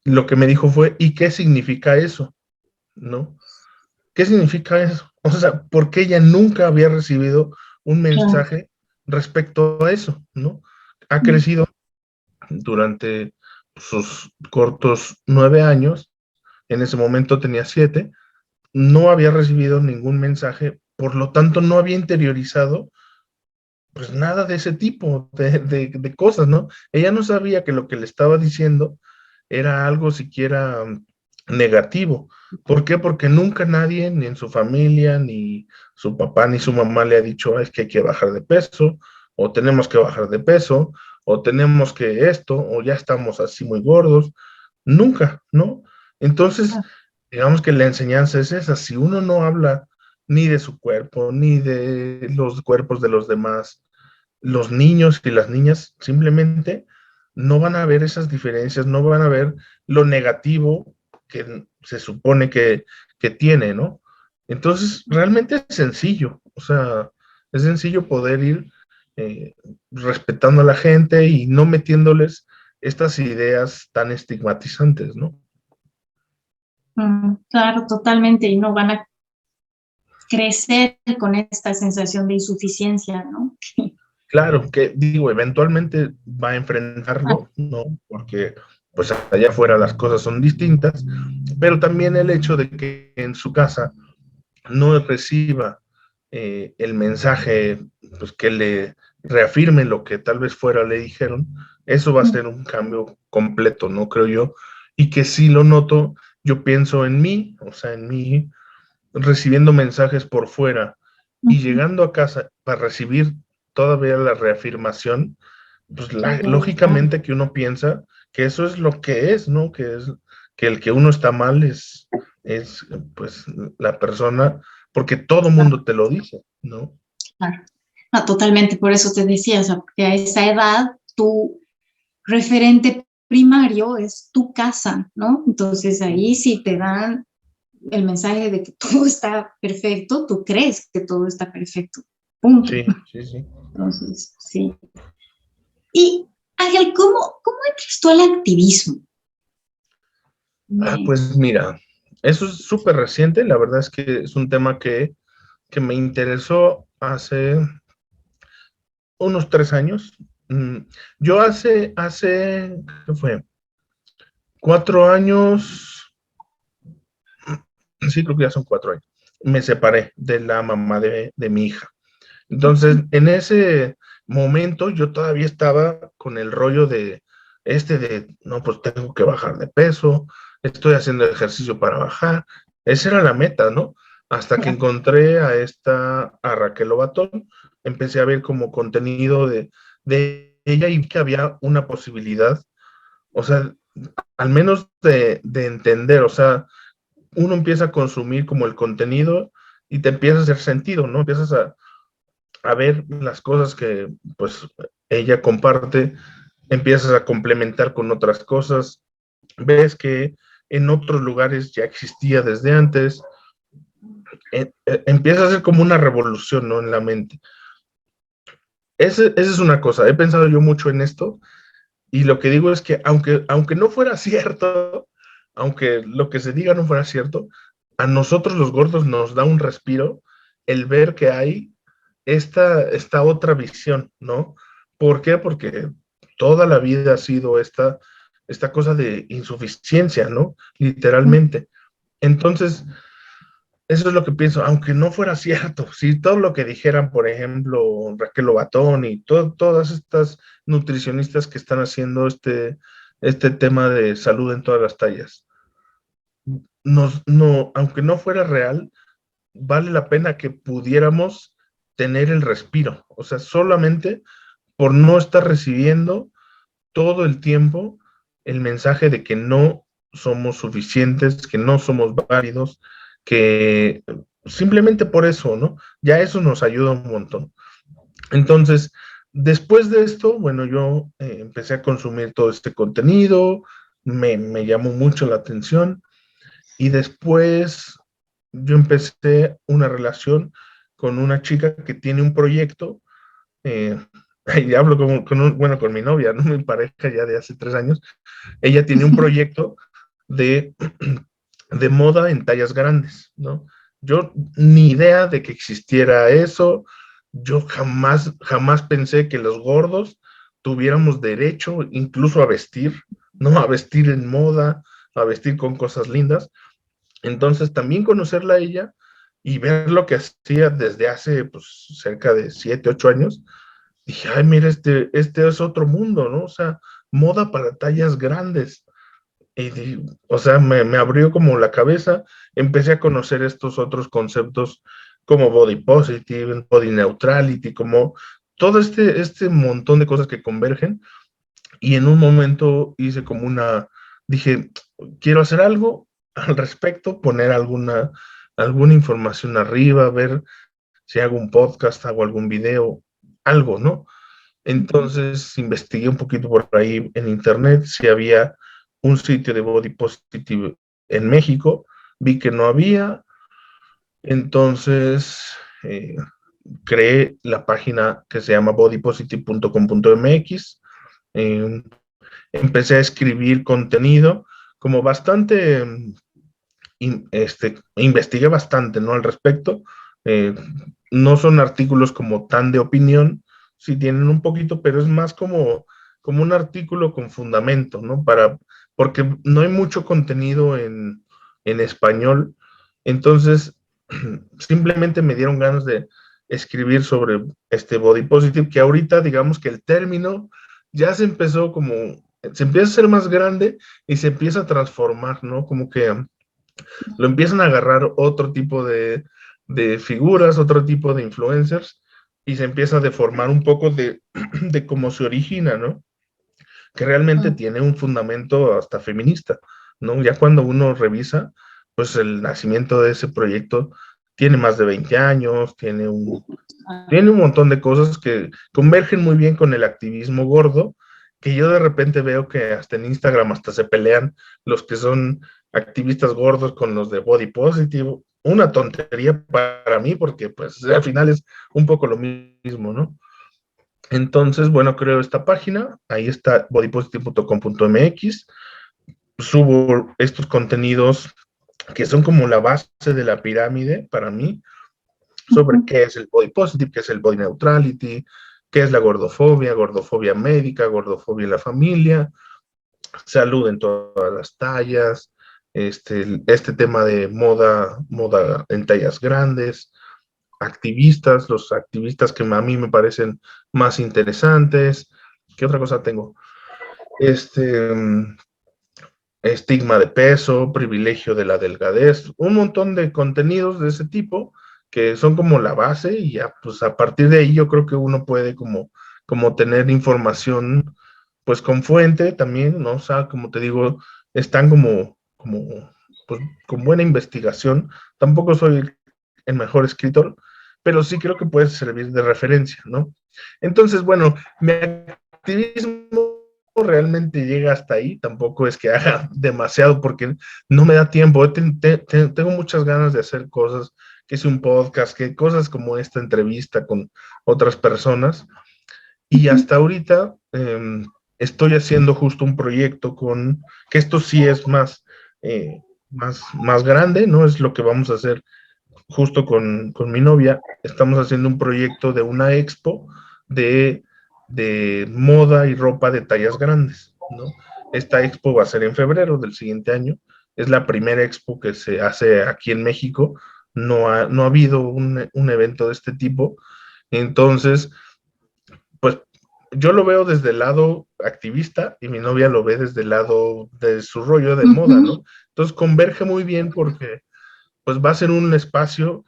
lo que me dijo fue, ¿y qué significa eso? ¿No? ¿Qué significa eso? O sea, porque ella nunca había recibido un Claro. mensaje respecto a eso, ¿no? Ha crecido durante sus cortos 9 años, en ese momento tenía 7, no había recibido ningún mensaje, por lo tanto no había interiorizado pues nada de ese tipo de cosas, ¿no? Ella no sabía que lo que le estaba diciendo era algo siquiera negativo. ¿Por qué? Porque nunca nadie, ni en su familia, ni su papá, ni su mamá le ha dicho, es que hay que bajar de peso, o tenemos que bajar de peso, o tenemos que esto, o ya estamos así muy gordos. Nunca, ¿no? Entonces, digamos que la enseñanza es esa, si uno no habla ni de su cuerpo, ni de los cuerpos de los demás, los niños y las niñas simplemente no van a ver esas diferencias, no van a ver lo negativo que se supone que tiene, ¿no? Entonces, realmente es sencillo, o sea, es sencillo poder ir eh, respetando a la gente y no metiéndoles estas ideas tan estigmatizantes, ¿no? Claro, totalmente, y no van a crecer con esta sensación de insuficiencia, ¿no? Claro, que digo, eventualmente va a Ah, enfrentarlo, ¿no? Porque pues allá afuera las cosas son distintas, pero también el hecho de que en su casa no reciba el mensaje, pues que le reafirme lo que tal vez fuera le dijeron, eso va a ser un cambio completo, ¿no? Creo yo, y que sí lo noto, yo pienso en mí, o sea, en mí recibiendo mensajes por fuera y llegando a casa para recibir todavía la reafirmación, pues claro. lógicamente que uno piensa que eso es lo que es, ¿no? Que el que uno está mal es pues la persona, porque todo mundo te lo dice, ¿no? Claro. No, totalmente, por eso te decía, o sea, porque a esa edad tu referente primario es tu casa, ¿no? Entonces ahí si te dan el mensaje de que todo está perfecto, tú crees que todo está perfecto, punto. Sí, sí, sí. Entonces, sí. Y Ángel, ¿cómo entras tú al activismo? Pues mira, eso es súper reciente, la verdad es que es un tema que me interesó hace unos 3 años. Mm, Yo ¿qué fue? 4 años, sí, creo que ya son 4 años, me separé de la mamá de mi hija. Entonces, en ese momento yo todavía estaba con el rollo no, pues tengo que bajar de peso, estoy haciendo ejercicio para bajar. Esa era la meta, ¿no? Hasta que encontré a Raquel Lobatón, empecé a ver como contenido de ella y vi que había una posibilidad, o sea, al menos de entender, o sea, uno empieza a consumir como el contenido y te empieza a hacer sentido, ¿no? Empiezas a ver las cosas que pues ella comparte, empiezas a complementar con otras cosas, ves que en otros lugares ya existía desde antes, empieza a ser como una revolución, ¿no? En la mente. Esa es una cosa, he pensado yo mucho en esto y lo que digo es que aunque no fuera cierto, aunque lo que se diga no fuera cierto, a nosotros los gordos nos da un respiro el ver que hay esta otra visión, ¿no? ¿Por qué? Porque toda la vida ha sido esta cosa de insuficiencia, ¿no? Literalmente. Entonces, eso es lo que pienso, aunque no fuera cierto, si todo lo que dijeran, por ejemplo, Raquel Lobatón y todas estas nutricionistas que están haciendo este tema de salud en todas las tallas, no, aunque no fuera real, vale la pena que pudiéramos tener el respiro, o sea, solamente por no estar recibiendo todo el tiempo el mensaje de que no somos suficientes, que no somos válidos, que simplemente por eso, ¿no? Ya eso nos ayuda un montón. Entonces, después de esto, bueno, yo empecé a consumir todo este contenido, me llamó mucho la atención y después yo empecé una relación con una chica que tiene un proyecto, eh, y hablo bueno, con mi novia, ¿no? Mi pareja ya de hace 3 años, ella tiene un proyecto de, de moda en tallas grandes, ¿no? Yo ni idea de que existiera eso, yo jamás pensé que los gordos tuviéramos derecho incluso a vestir, ¿no? A vestir en moda, a vestir con cosas lindas. Entonces, también conocerla a ella y ver lo que hacía desde hace pues, cerca de 7, 8 años, dije, ay, mira, este es otro mundo, ¿no? O sea, moda para tallas grandes. O sea, me abrió como la cabeza, empecé a conocer estos otros conceptos como body positive, body neutrality, como todo este montón de cosas que convergen. Y en un momento hice como dije, quiero hacer algo al respecto, poner alguna información arriba, ver si hago un podcast, hago algún video, algo, ¿no? Entonces investigué un poquito por ahí en internet si había un sitio de body positive en México, vi que no había, entonces creé la página que se llama bodypositive.com.mx, eh, empecé a escribir contenido como bastante, investigué bastante, ¿no? Al respecto, eh, no son artículos como tan de opinión, sí tienen un poquito, pero es más como un artículo con fundamento, ¿no? Porque no hay mucho contenido en español, entonces simplemente me dieron ganas de escribir sobre este body positive, que ahorita digamos que el término ya se empieza a ser más grande y se empieza a transformar, ¿no? Como que lo empiezan a agarrar otro tipo de figuras, otro tipo de influencers, y se empieza a deformar un poco de cómo se origina, ¿no? Que realmente tiene un fundamento hasta feminista, ¿no? Ya cuando uno revisa, pues el nacimiento de ese proyecto tiene más de 20 años, tiene un montón de cosas que convergen muy bien con el activismo gordo, que yo de repente veo que hasta en Instagram hasta se pelean los que son activistas gordos con los de body positive. Una tontería para mí porque pues al final es un poco lo mismo, ¿no? Entonces, bueno, creo esta página, ahí está bodypositive.com.mx, subo estos contenidos que son como la base de la pirámide para mí, sobre qué es el body positive, qué es el body neutrality, qué es la gordofobia médica, gordofobia en la familia, salud en todas las tallas, este tema de moda en tallas grandes, activistas, los activistas que a mí me parecen más interesantes. ¿Qué otra cosa tengo? Estigma de peso, privilegio de la delgadez, un montón de contenidos de ese tipo que son como la base y ya, pues a partir de ahí yo creo que uno puede como tener información, pues con fuente también, ¿no? O sea, como te digo, están pues, con buena investigación. Tampoco soy el mejor escritor, pero sí creo que puede servir de referencia, ¿no? Entonces, bueno, mi activismo realmente llega hasta ahí, tampoco es que haga demasiado porque no me da tiempo, tengo muchas ganas de hacer cosas, que sea un podcast, que cosas como esta entrevista con otras personas, y hasta ahorita estoy haciendo justo un proyecto que esto sí es más grande, ¿no? Es lo que vamos a hacer justo con mi novia. Estamos haciendo un proyecto de una expo de moda y ropa de tallas grandes, ¿no? Esta expo va a ser en febrero del siguiente año. Es la primera expo que se hace aquí en México. No ha habido un evento de este tipo. Entonces, pues yo lo veo desde el lado activista y mi novia lo ve desde el lado de su rollo de moda, ¿no? Entonces converge muy bien porque pues va a ser un espacio,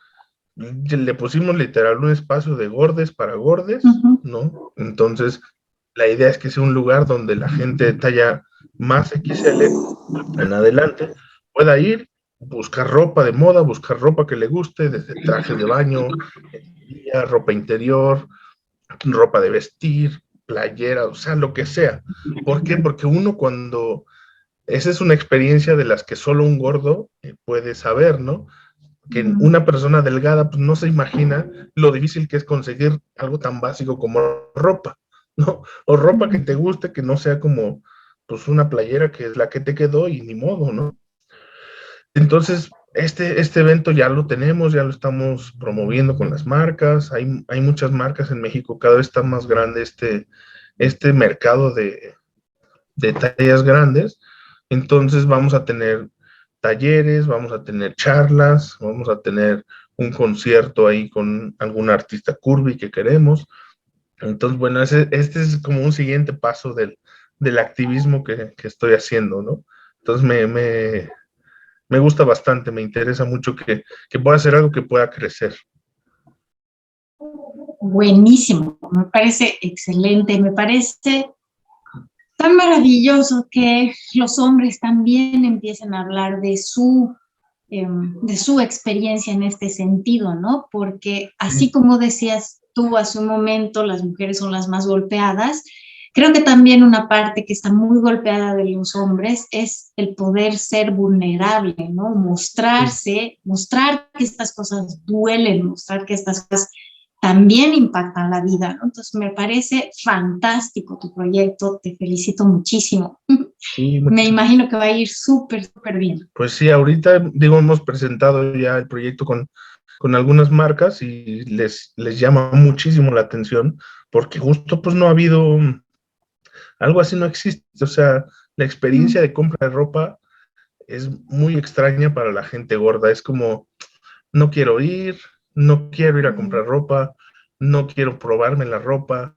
le pusimos literal un espacio de gordes para gordes, ¿no? Entonces, la idea es que sea un lugar donde la gente de talla más XL en adelante pueda ir, buscar ropa de moda, buscar ropa que le guste, desde traje de baño, ropa interior, ropa de vestir, playera, o sea, lo que sea. ¿Por qué? Porque uno cuando... Esa es una experiencia de las que solo un gordo puede saber, ¿no? Que una persona delgada pues, no se imagina lo difícil que es conseguir algo tan básico como ropa, ¿no? O ropa que te guste, que no sea como pues una playera que es la que te quedó y ni modo, ¿no? Entonces, este evento ya lo tenemos, ya lo estamos promoviendo con las marcas, hay muchas marcas en México, cada vez está más grande este mercado de tallas grandes, entonces vamos a tener talleres, vamos a tener charlas, vamos a tener un concierto ahí con algún artista curvy que queremos. Entonces, bueno, este es como un siguiente paso del activismo que estoy haciendo, ¿no? Entonces me gusta bastante, me interesa mucho que pueda hacer algo que pueda crecer. Buenísimo, me parece excelente, me parece tan maravilloso que los hombres también empiecen a hablar de su experiencia en este sentido, ¿no? Porque así como decías tú hace un momento, las mujeres son las más golpeadas, creo que también una parte que está muy golpeada de los hombres es el poder ser vulnerable, ¿no? Mostrarse, mostrar que estas cosas duelen, mostrar que estas cosas también impactan la vida, ¿no? Entonces me parece fantástico tu proyecto, te felicito muchísimo. Sí, Me imagino que va a ir súper, súper bien. pues sí, ahorita, digo, hemos presentado ya el proyecto con algunas marcas y les llama muchísimo la atención porque justo pues no ha habido, algo así no existe, o sea, la experiencia de compra de ropa es muy extraña para la gente gorda, es como, no quiero ir a comprar ropa, no quiero probarme la ropa,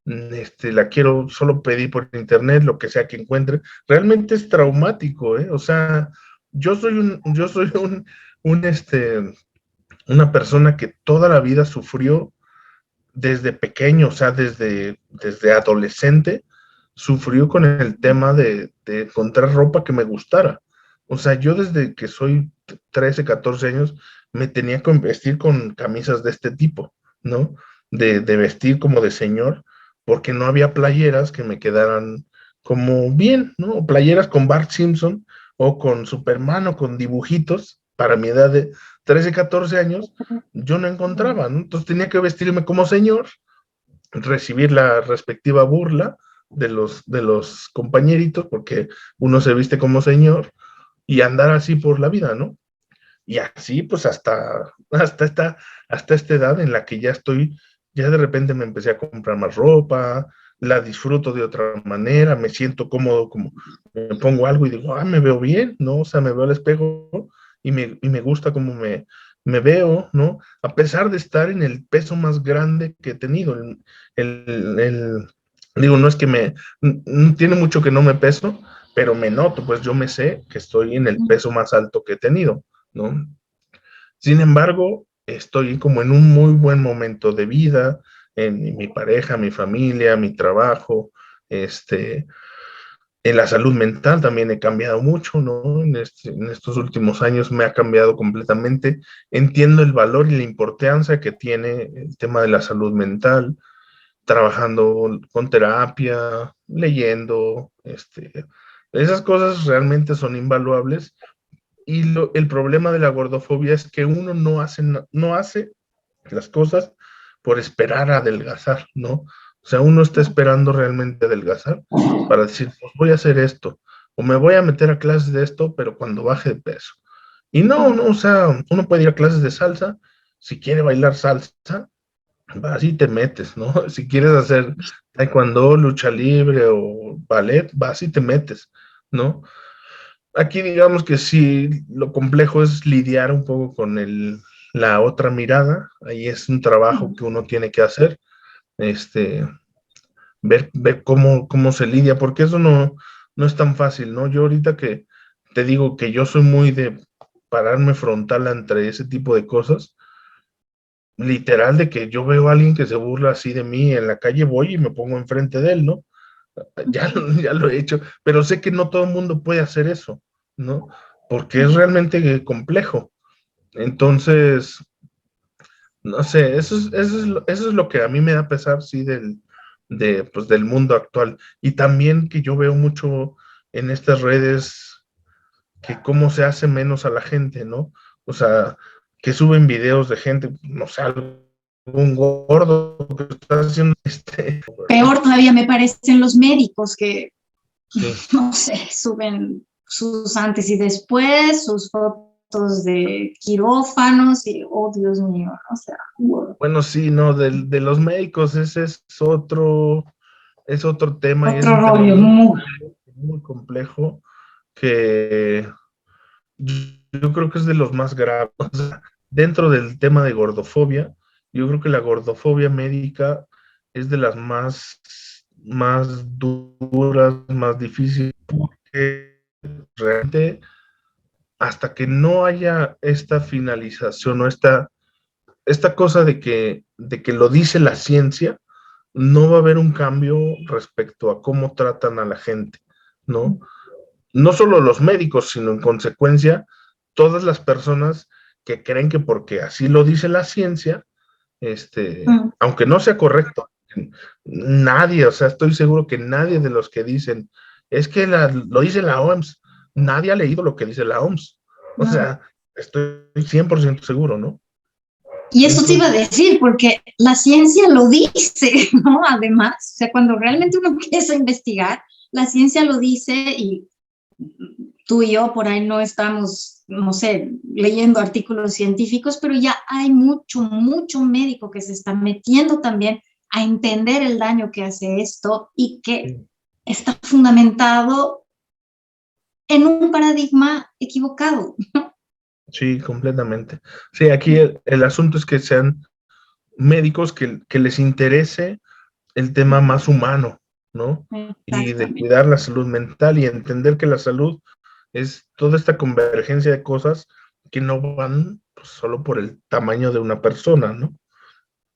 la quiero solo pedir por internet, lo que sea que encuentre. Realmente es traumático, ¿eh? O sea, yo soy una persona que toda la vida sufrió desde pequeño, o sea, desde adolescente, sufrió con el tema de encontrar ropa que me gustara. O sea, yo desde que soy 13, 14 años, me tenía que vestir con camisas de este tipo, ¿no? De vestir como de señor, porque no había playeras que me quedaran como bien, ¿no? O playeras con Bart Simpson o con Superman o con dibujitos para mi edad de 13, 14 años, yo no encontraba, ¿no? Entonces tenía que vestirme como señor, recibir la respectiva burla de los compañeritos, porque uno se viste como señor, y andar así por la vida, ¿no? Y así, pues hasta esta edad en la que ya de repente me empecé a comprar más ropa, la disfruto de otra manera, me siento cómodo, como me pongo algo y digo, me veo bien, ¿no? O sea, me veo al espejo y me gusta cómo me veo, ¿no? A pesar de estar en el peso más grande que he tenido, digo, no es que tiene mucho que no me peso, pero me noto, pues yo me sé que estoy en el peso más alto que he tenido, ¿no? Sin embargo, estoy como en un muy buen momento de vida, en mi pareja, mi familia, mi trabajo, en la salud mental también he cambiado mucho, ¿no? En estos últimos años me ha cambiado completamente. Entiendo el valor y la importancia que tiene el tema de la salud mental, trabajando con terapia, leyendo, esas cosas realmente son invaluables. Y el problema de la gordofobia es que uno no hace las cosas por esperar a adelgazar, ¿no? O sea, uno está esperando realmente adelgazar para decir, pues voy a hacer esto, o me voy a meter a clases de esto, pero cuando baje de peso. Y no, o sea, uno puede ir a clases de salsa, si quiere bailar salsa, vas y te metes, ¿no? Si quieres hacer taekwondo, lucha libre o ballet, vas y te metes, ¿no? Aquí digamos que sí, lo complejo es lidiar un poco con la otra mirada, ahí es un trabajo que uno tiene que hacer, este, ver cómo se lidia, porque eso no es tan fácil, ¿no? Yo ahorita que te digo que yo soy muy de pararme frontal entre ese tipo de cosas, literal de que yo veo a alguien que se burla así de mí en la calle, voy y me pongo enfrente de él, ¿no? Ya lo he hecho, pero sé que no todo el mundo puede hacer eso, ¿no? Porque es realmente complejo. Entonces, no sé, eso es lo que a mí me da pesar, sí, pues, del mundo actual. Y también que yo veo mucho en estas redes que cómo se hace menos a la gente, ¿no? O sea, que suben videos de gente, no sé, algún gordo que está haciendo Peor todavía me parecen los médicos que, Sí. no sé, suben sus antes y después, sus fotos de quirófanos y, oh Dios mío, o sea, wow. Bueno, sí, no, de los médicos, ese es otro tema y es Otro un tema rollo, muy. muy complejo que yo creo que es de los más graves. O sea, dentro del tema de gordofobia, yo creo que la gordofobia médica es de las más duras, más difíciles, porque realmente hasta que no haya esta finalización o esta cosa de que lo dice la ciencia, no va a haber un cambio respecto a cómo tratan a la gente, ¿no? No solo los médicos, sino en consecuencia todas las personas que creen que porque así lo dice la ciencia, aunque no sea correcto, nadie, o sea, estoy seguro que nadie de los que dicen, es que lo dice la OMS, nadie ha leído lo que dice la OMS, o sea, estoy 100% seguro, ¿no? Y eso te iba a Entonces, decir, porque la ciencia lo dice, ¿no? Además, o sea, cuando realmente uno empieza a investigar, la ciencia lo dice y tú y yo por ahí no estamos, no sé, leyendo artículos científicos, pero ya hay mucho médico que se está metiendo también a entender el daño que hace esto y que está fundamentado en un paradigma equivocado. sí, completamente. Sí, aquí el asunto es que sean médicos que les interese el tema más humano, ¿no? Y de Exactamente. cuidar la salud mental y entender que la salud es toda esta convergencia de cosas que no van pues, solo por el tamaño de una persona, ¿no?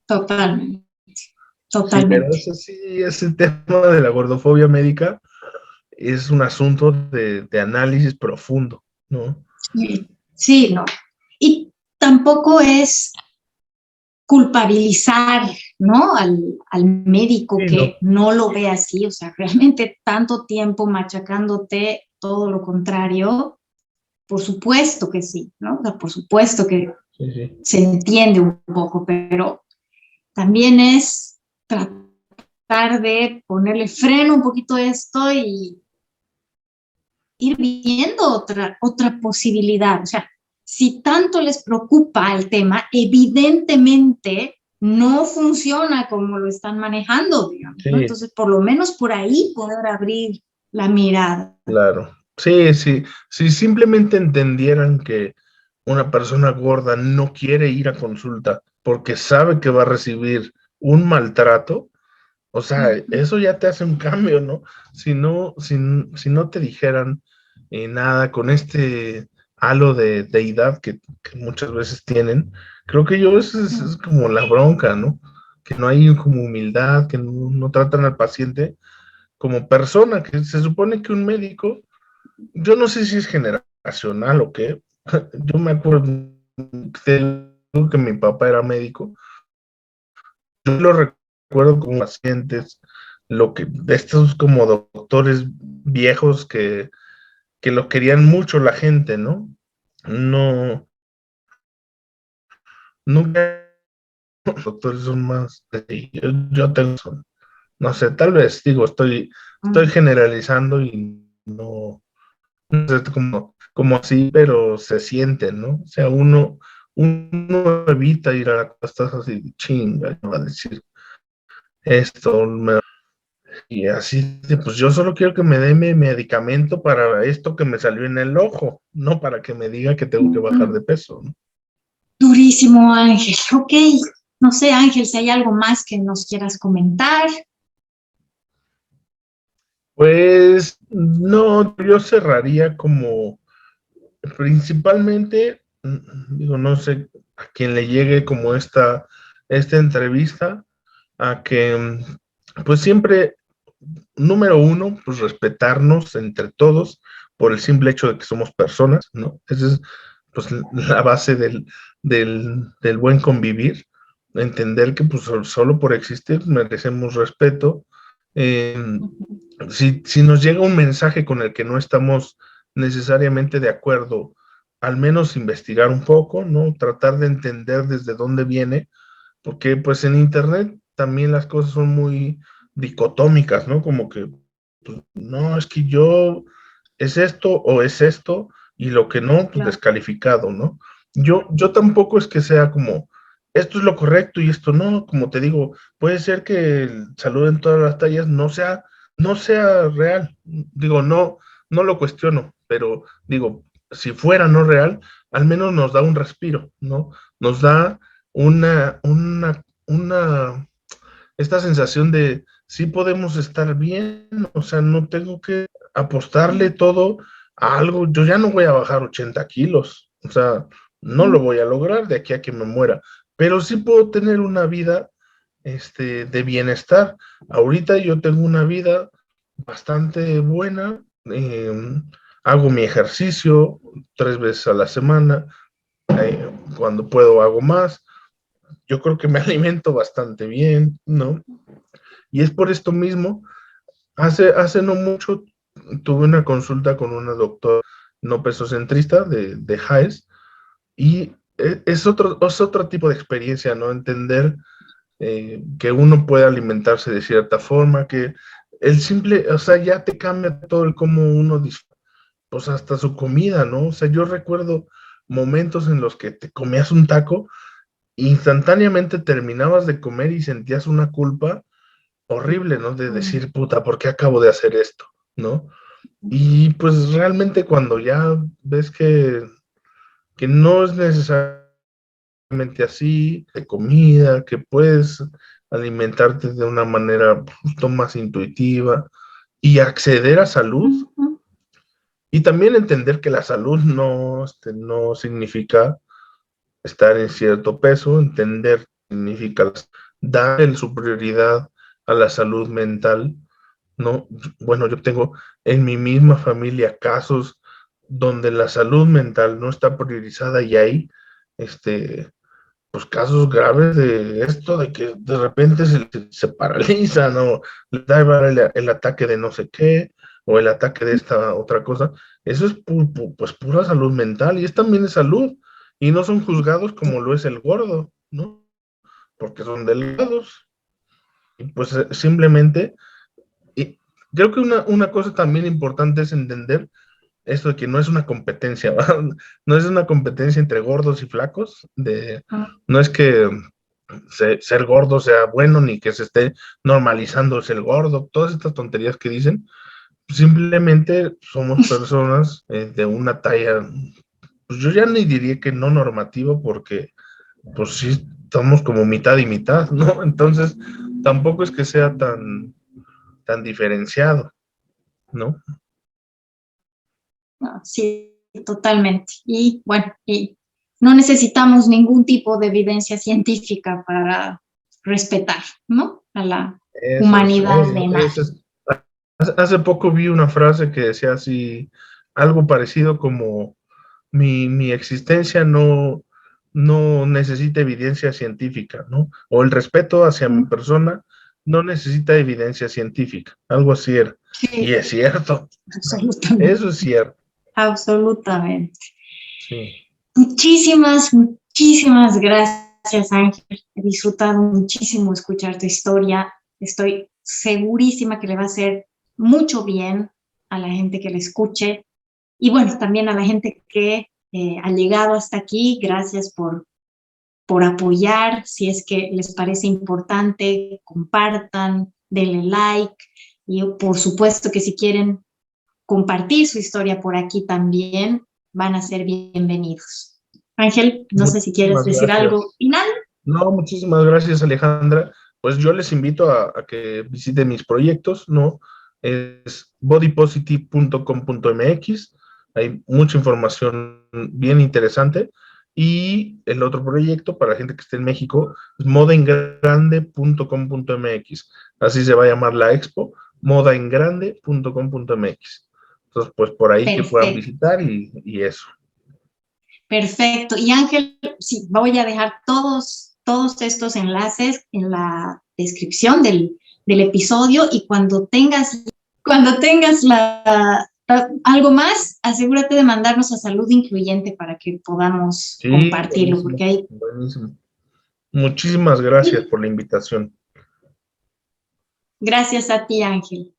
Totalmente, Sí, pero totalmente. eso sí, ese tema de la gordofobia médica es un asunto de análisis profundo, ¿no? Sí, sí, no. Y tampoco es culpabilizar, ¿no? Al médico Sí, no. que no lo ve así, o sea, realmente tanto tiempo machacándote, todo lo contrario, por supuesto que sí, ¿no? O sea, por supuesto que Sí, sí. se entiende un poco, pero también es tratar de ponerle freno un poquito a esto y ir viendo otra posibilidad. O sea, si tanto les preocupa el tema, evidentemente no funciona como lo están manejando, digamos, ¿no? Sí, Entonces, por lo menos por ahí poder abrir la mirada. claro. Sí, sí. Si simplemente entendieran que una persona gorda no quiere ir a consulta porque sabe que va a recibir un maltrato, o sea, Ujú. eso ya te hace un cambio, ¿no? Si no te dijeran nada con este halo de deidad que muchas veces tienen, creo que yo es como la bronca, ¿no? Que no hay como humildad, que no tratan al paciente como persona, que se supone que un médico, yo no sé si es generacional o qué, yo me acuerdo que mi papá era médico, yo lo recuerdo como pacientes, lo que, de estos como doctores viejos que lo querían mucho la gente, ¿no? No, nunca los doctores son más, yo tengo, no sé, tal vez, digo, estoy generalizando y no sé como así, pero se siente, ¿no? O sea, uno evita ir a la costas así, chinga, va a decir esto, y así, pues yo solo quiero que me dé mi medicamento para esto que me salió en el ojo, no para que me diga que tengo que bajar de peso, ¿no? Durísimo, Ángel. Ok, no sé, Ángel, si hay algo más que nos quieras comentar. Pues no, yo cerraría como principalmente, digo, no sé a quién le llegue como esta entrevista, a que pues siempre, número uno, pues respetarnos entre todos por el simple hecho de que somos personas, ¿no? Esa es pues la base del buen convivir, entender que pues solo por existir merecemos respeto. Eh, si nos llega un mensaje con el que no estamos necesariamente de acuerdo, al menos investigar un poco, ¿no? Tratar de entender desde dónde viene, porque pues en internet también las cosas son muy dicotómicas, ¿no? Como que, pues, no, es que yo es esto o es esto, y lo que no, pues Claro. descalificado, ¿no? Yo tampoco es que sea como, esto es lo correcto y esto no, como te digo, puede ser que el saludo en todas las tallas no sea real, digo, no lo cuestiono, pero digo, si fuera no real, al menos nos da un respiro, ¿no? Nos da una, esta sensación de sí podemos estar bien, o sea, no tengo que apostarle todo a algo, yo ya no voy a bajar 80 kilos, o sea, no lo voy a lograr de aquí a que me muera, pero sí puedo tener una vida de bienestar. Ahorita yo tengo una vida bastante buena, hago mi ejercicio 3 veces a la semana, cuando puedo hago más, yo creo que me alimento bastante bien, ¿no? Y es por esto mismo, hace no mucho tuve una consulta con una doctora no pesocentrista de HAES y es otro tipo de experiencia, ¿no? Entender que uno puede alimentarse de cierta forma, que el simple, o sea, ya te cambia todo el cómo uno pues hasta su comida, ¿no? O sea, yo recuerdo momentos en los que te comías un taco, instantáneamente terminabas de comer y sentías una culpa horrible, ¿no? De decir, puta, ¿por qué acabo de hacer esto? ¿No? Y pues realmente cuando ya ves que no es necesariamente así, de comida, que puedes alimentarte de una manera justo más intuitiva y acceder a salud, y también entender que la salud no significa estar en cierto peso, entender significa dar su prioridad a la salud mental, ¿no? Bueno, yo tengo en mi misma familia casos donde la salud mental no está priorizada y hay, pues casos graves de esto, de que de repente se paralizan o le da el ataque de no sé qué o el ataque de esta otra cosa. Eso es pues pura salud mental y es también de salud y no son juzgados como lo es el gordo, ¿no? Porque son delgados. Y pues simplemente, y creo que una cosa también importante es entender esto de que no es una competencia, ¿verdad? No es una competencia entre gordos y flacos, no es que ser gordo sea bueno, ni que se esté normalizando ser gordo, todas estas tonterías que dicen. Simplemente somos personas de una talla, pues yo ya ni diría que no normativo, porque pues sí, estamos como mitad y mitad, ¿no? Entonces, tampoco es que sea tan diferenciado, ¿no? No, sí, totalmente. Y bueno, y no necesitamos ningún tipo de evidencia científica para respetar, ¿no? A la humanidad de nadie. Hace poco vi una frase que decía así, algo parecido como mi existencia no necesita evidencia científica, ¿no? O el respeto hacia mi persona no necesita evidencia científica, algo así era. Y Sí, es cierto, absolutamente. eso es cierto, Absolutamente. sí. Muchísimas gracias, Ángel. He disfrutado muchísimo escuchar tu historia. Estoy segurísima que le va a hacer mucho bien a la gente que la escuche. Y bueno, también a la gente que ha llegado hasta aquí. Gracias por apoyar. Si es que les parece importante, compartan, denle like. Y por supuesto que si quieren compartir su historia por aquí también, van a ser bienvenidos. Ángel, no sé si quieres Muchísimas decir algo gracias. final. No, muchísimas gracias, Alejandra. Pues yo les invito a que visiten mis proyectos, ¿no? Es bodypositive.com.mx. Hay mucha información bien interesante. Y el otro proyecto para gente que esté en México es modaengrande.com.mx. Así se va a llamar la expo, modaengrande.com.mx. Entonces, pues por ahí que puedan Perfecto, visitar y eso. perfecto. Y Ángel, sí, voy a dejar todos estos enlaces en la descripción del episodio y cuando tengas algo más, asegúrate de mandarnos a Salud Incluyente para que podamos Sí, compartirlo, porque buenísimo, hay... buenísimo. Muchísimas gracias por la invitación. Gracias a ti, Ángel.